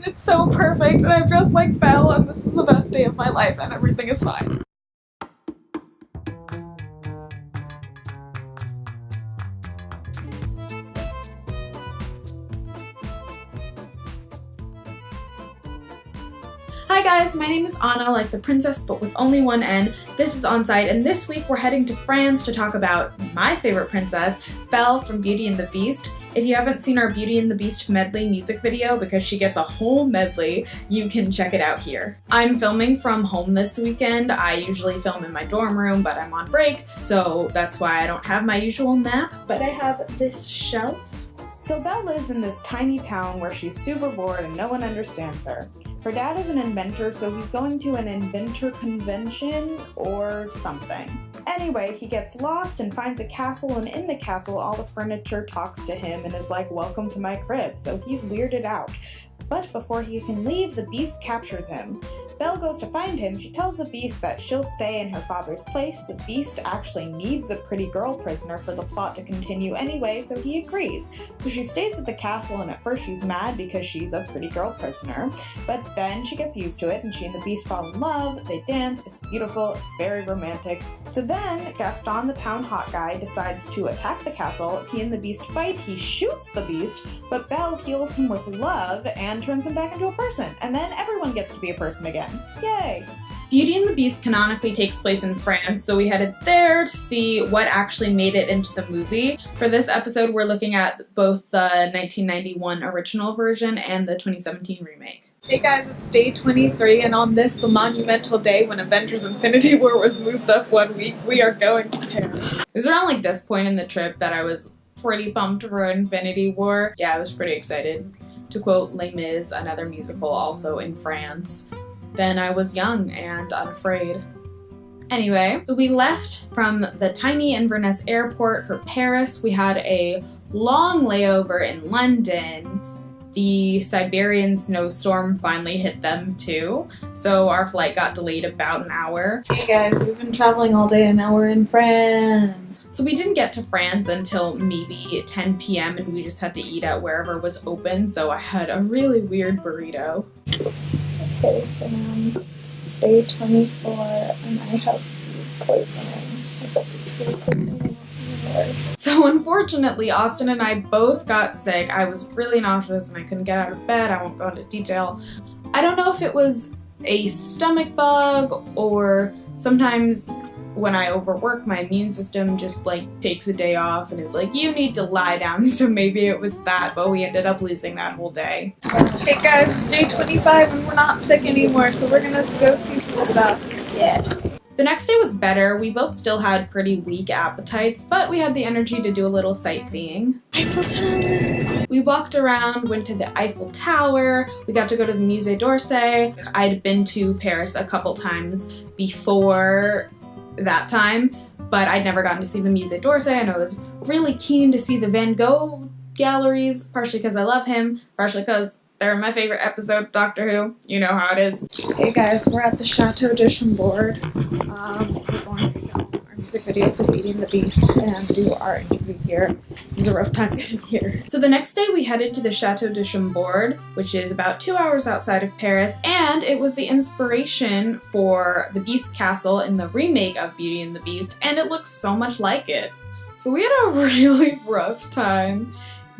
It's so perfect, and I'm dressed like Belle, and this is the best day of my life, and everything is fine. Hi guys, my name is Anna, like the princess but with only one N. This is On Site, and this week we're heading to France to talk about my favorite princess, Belle from Beauty and the Beast. If you haven't seen our Beauty and the Beast medley music video, because she gets a whole medley, you can check it out here. I'm filming from home this weekend. I usually film in my dorm room, but I'm on break, so that's why I don't have my usual map, but I have this shelf. So Belle lives in this tiny town where she's super bored and no one understands her. Her dad is an inventor, so he's going to an inventor convention or something. Anyway, he gets lost and finds a castle, and in the castle all the furniture talks to him and is like, "Welcome to my crib," so he's weirded out. But before he can leave, the Beast captures him. Belle goes to find him. She tells the Beast that she'll stay in her father's place. The Beast actually needs a pretty girl prisoner for the plot to continue anyway, so he agrees. So she stays at the castle, and at first she's mad because she's a pretty girl prisoner, but then she gets used to it, and she and the Beast fall in love. They dance, it's beautiful, it's very romantic. So then Gaston, the town hot guy, decides to attack the castle. He and the Beast fight, he shoots the Beast, but Belle heals him with love and turns him back into a person, and then everyone gets to be a person again. Yay! Beauty and the Beast canonically takes place in France, so we headed there to see what actually made it into the movie. For this episode, we're looking at both the 1991 original version and the 2017 remake. Hey guys, it's day 23, and on this, the monumental day when Avengers Infinity War was moved up 1 week, we are going to Paris. It was around like this point in the trip that I was pretty pumped for Infinity War. Yeah, I was pretty excited. To quote Les Mis, another musical also in France. Then I was young and unafraid. Anyway, so we left from the tiny Inverness airport for Paris. We had a long layover in London. The Siberian snowstorm finally hit them too, so our flight got delayed about an hour. Hey guys, we've been traveling all day and now we're in France. So we didn't get to France until maybe 10 p.m. and we just had to eat at wherever was open, so I had a really weird burrito. Okay, day 24 and I have food poisoning. I hope it's food poisoning. So unfortunately, Austin and I both got sick. I was really nauseous and I couldn't get out of bed. I won't go into detail. I don't know if it was a stomach bug or sometimes when I overwork, my immune system just like takes a day off and is like, you need to lie down. So maybe it was that, but we ended up losing that whole day. Hey guys, it's day 25 and we're not sick anymore, so we're gonna go see some stuff. Yeah. The next day was better. We both still had pretty weak appetites, but we had the energy to do a little sightseeing. Eiffel Tower! We walked around, went to the Eiffel Tower, we got to go to the Musée d'Orsay. I'd been to Paris a couple times before that time, but I'd never gotten to see the Musée d'Orsay, and I was really keen to see the Van Gogh galleries, partially because I love him, partially because they're my favorite episode of Doctor Who. You know how it is. Hey guys, we're at the Château du Chambord. We're going to film our music video for Beauty and the Beast and do our interview here. It was a rough time getting here. So the next day we headed to the Château du Chambord, which is about 2 hours outside of Paris, and it was the inspiration for the Beast Castle in the remake of Beauty and the Beast, and it looks so much like it. So we had a really rough time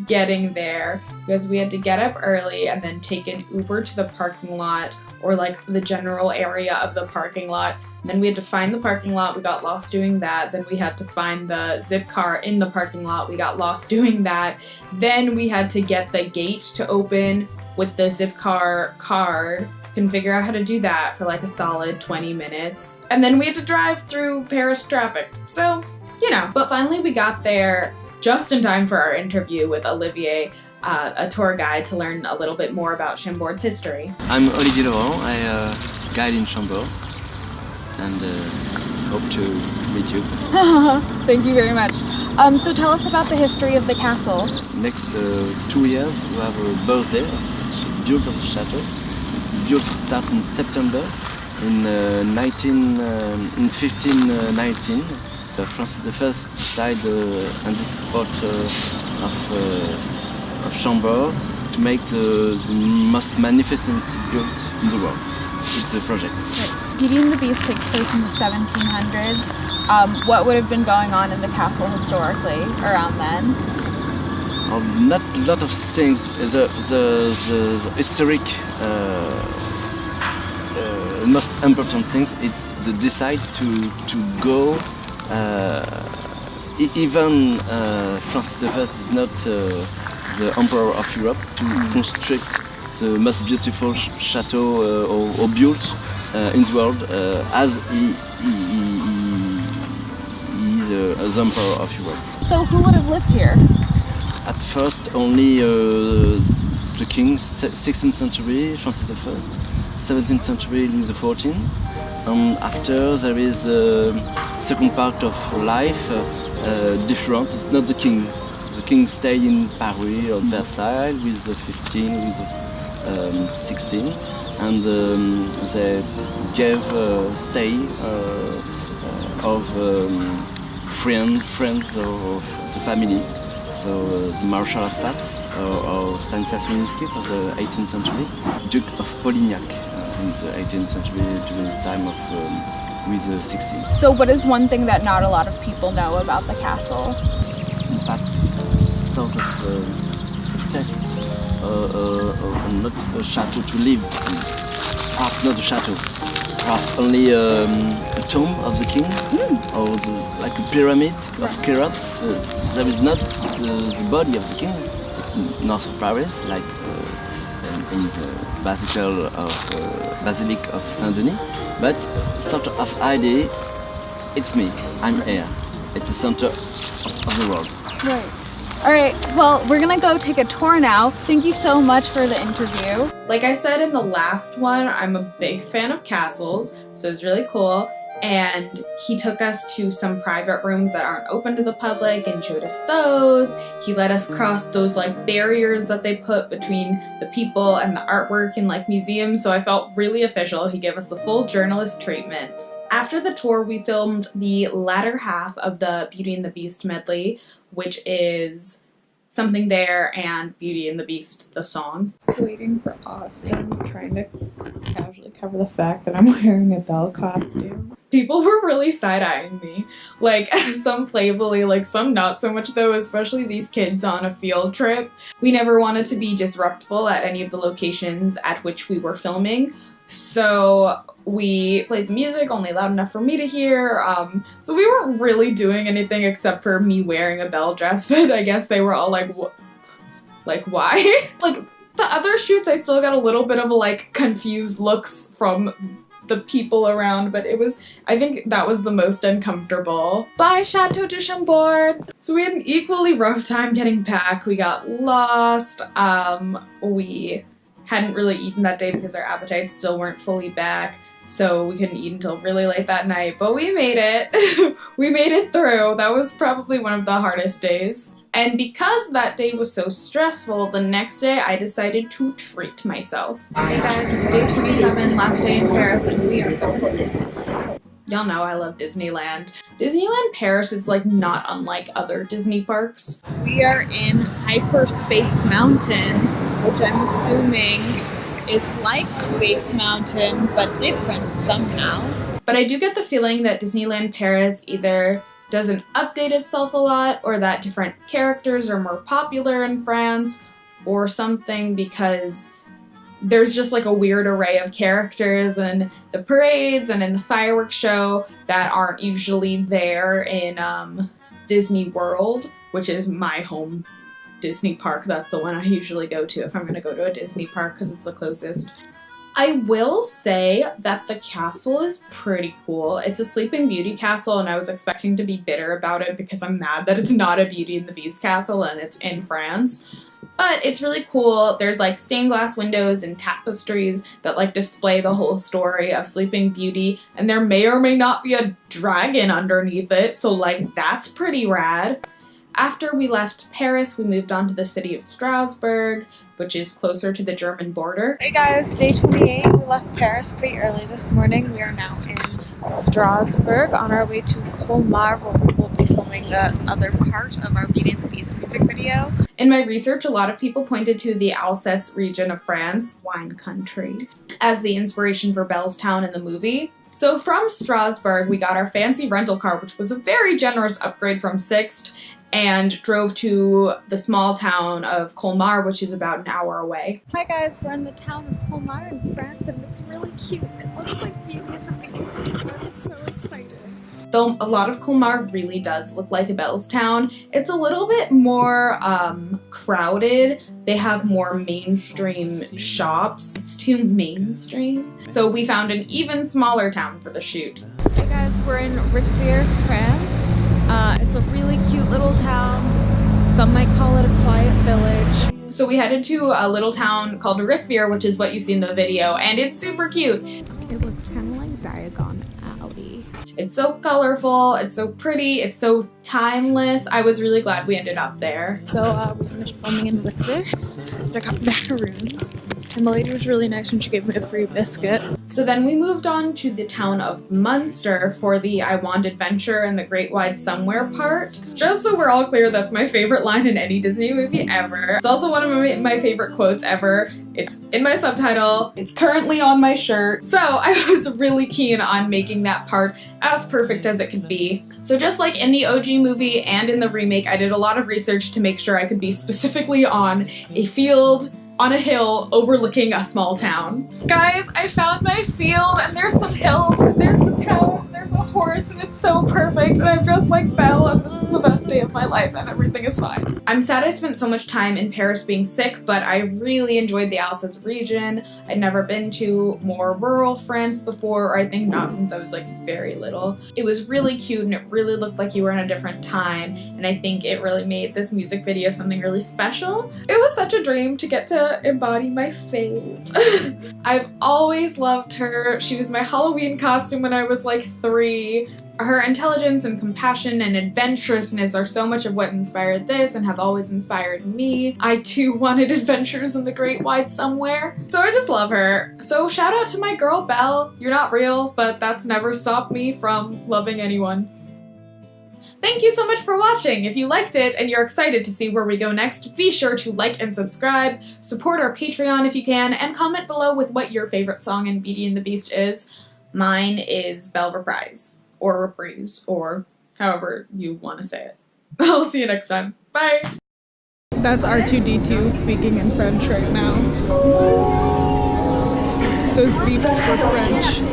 getting there because we had to get up early and then take an Uber to the parking lot or like the general area of the parking lot. And then we had to find the parking lot. We got lost doing that. Then we had to find the zip car in the parking lot. We got lost doing that. Then we had to get the gate to open with the zip car card. Couldn't figure out how to do that for like a solid 20 minutes. And then we had to drive through Paris traffic. So, you know, but finally we got there just in time for our interview with Olivier, a tour guide, to learn a little bit more about Chambord's history. I'm Olivier Laurent, I guide in Chambord, and hope to meet you. Thank you very much. So tell us about the history of the castle. Next 2 years we have a birthday of this beautiful chateau. It's built to start in September in 1519. So France is the first side on this spot of Chambord to to make the most magnificent build in the world. It's a project. Beauty and the Beast takes place in the 1700s. What would have been going on in the castle historically around then? Not a lot of things. The historic most important things is the decide to go. Even Francis I is not the Emperor of Europe to construct the most beautiful chateau or built in the world as he is the Emperor of Europe. So who would have lived here? At first only the king, 16th century, Francis I, 17th century, Louis XIV, and after there is a second part of life different. It's not the king. The king stayed in Paris or Versailles with the 15, with the 16, and they gave stay of friends of the family. So the Marshal of Saxe or Stanislas for the 18th century, Duke of Polignac in the 18th century during the time of Louis XVI. So what is one thing that not a lot of people know about the castle? But sort of test, not a chateau to live in. Perhaps not a chateau. Perhaps only a tomb of the king, or like a pyramid of cherubs. There is not the body of the king. It's north of Paris, like in the Basilique of Saint-Denis. But sort of idea, it's me. I'm here. It's the center of the world. Right. All right, well, we're gonna go take a tour now. Thank you so much for the interview. Like I said in the last one, I'm a big fan of castles, so it was really cool. And he took us to some private rooms that aren't open to the public and showed us those. He let us cross those like barriers that they put between the people and the artwork in like museums, so I felt really official. He gave us the full journalist treatment. After the tour, we filmed the latter half of the Beauty and the Beast medley, which is Something There and Beauty and the Beast, the song. Waiting for Austin, trying to casually cover the fact that I'm wearing a Belle costume. People were really side-eyeing me, like some playfully, like some not so much though, especially these kids on a field trip. We never wanted to be disruptful at any of the locations at which we were filming, so we played the music only loud enough for me to hear, so we weren't really doing anything except for me wearing a Belle dress, but I guess they were all like, like why? Like the other shoots I still got a little bit of like confused looks from the people around, but it was, I think that was the most uncomfortable. Bye, Château du Chambord! So we had an equally rough time getting back. We got lost, we hadn't really eaten that day because our appetites still weren't fully back, so we couldn't eat until really late that night, but we made it. We made it through. That was probably one of the hardest days. And because that day was so stressful, the next day I decided to treat myself. Hey guys, it's day 27, last day in Paris, and we are going to Disneyland. Y'all know I love Disneyland. Disneyland Paris is like not unlike other Disney parks. We are in Hyperspace Mountain, which I'm assuming is like Space Mountain, but different somehow. But I do get the feeling that Disneyland Paris either doesn't update itself a lot, or that different characters are more popular in France, or something, because there's just like a weird array of characters in the parades and in the fireworks show that aren't usually there in Disney World, which is my home Disney park. That's the one I usually go to if I'm gonna go to a Disney park because it's the closest. I will say that the castle is pretty cool. It's a Sleeping Beauty castle, and I was expecting to be bitter about it because I'm mad that it's not a Beauty and the Beast castle and it's in France. But it's really cool. There's like stained glass windows and tapestries that like display the whole story of Sleeping Beauty, and there may or may not be a dragon underneath it, so like that's pretty rad. After we left Paris, we moved on to the city of Strasbourg, which is closer to the German border. Hey guys, day 28. We left Paris pretty early this morning. We are now in Strasbourg on our way to Colmar, where we will be filming doing the other part of our Beauty and the Beast music video. In my research, a lot of people pointed to the Alsace region of France, wine country, as the inspiration for Belle's town in the movie. So from Strasbourg, we got our fancy rental car, which was a very generous upgrade from Sixt, and drove to the small town of Colmar, which is about an hour away. Hi guys, we're in the town of Colmar in France, and it's really cute. It looks like Beauty and the Beast. I'm so excited. Though a lot of Colmar really does look like a Belle's town, it's a little bit more crowded. They have more mainstream shops. It's too mainstream. So we found an even smaller town for the shoot. Hey guys, we're in Ricvier, France. It's a really cute little town. Some might call it a quiet village. So we headed to a little town called Ricvier, which is what you see in the video, and it's super cute. It looks kind of like Diagon Alley. It's so colorful, it's so pretty, it's so timeless. I was really glad we ended up there. So we finished filming in Ricvier. I got macaroons. And the lady was really nice when she gave me a free biscuit. So then we moved on to the town of Munster for the I Want Adventure and the Great Wide Somewhere part. Just so we're all clear, that's my favorite line in any Disney movie ever. It's also one of my favorite quotes ever. It's in my subtitle. It's currently on my shirt. So I was really keen on making that part as perfect as it could be. So just like in the OG movie and in the remake, I did a lot of research to make sure I could be specifically on a field on a hill overlooking a small town. Guys, I found my field and there's some hills and there's a town and there's a horse and it's so perfect and I'm just like Belle and this is the best day of my life and everything is fine. I'm sad I spent so much time in Paris being sick, but I really enjoyed the Alsace region. I'd never been to more rural France before, or I think not since I was like very little. It was really cute and it really looked like you were in a different time, and I think it really made this music video something really special. It was such a dream to get to embody my fave. I've always loved her. She was my Halloween costume when I was like 3. Her intelligence and compassion and adventurousness are so much of what inspired this and have always inspired me. I too wanted adventures in the Great Wide Somewhere, so I just love her. So shout out to my girl Belle. You're not real, but that's never stopped me from loving anyone. Thank you so much for watching. If you liked it and you're excited to see where we go next, be sure to like and subscribe, support our Patreon if you can, and comment below with what your favorite song in Beauty and the Beast is. Mine is Belle Reprise, or Reprise, or however you want to say it. I'll see you next time. Bye! That's R2-D2 speaking in French right now. Those beeps were French.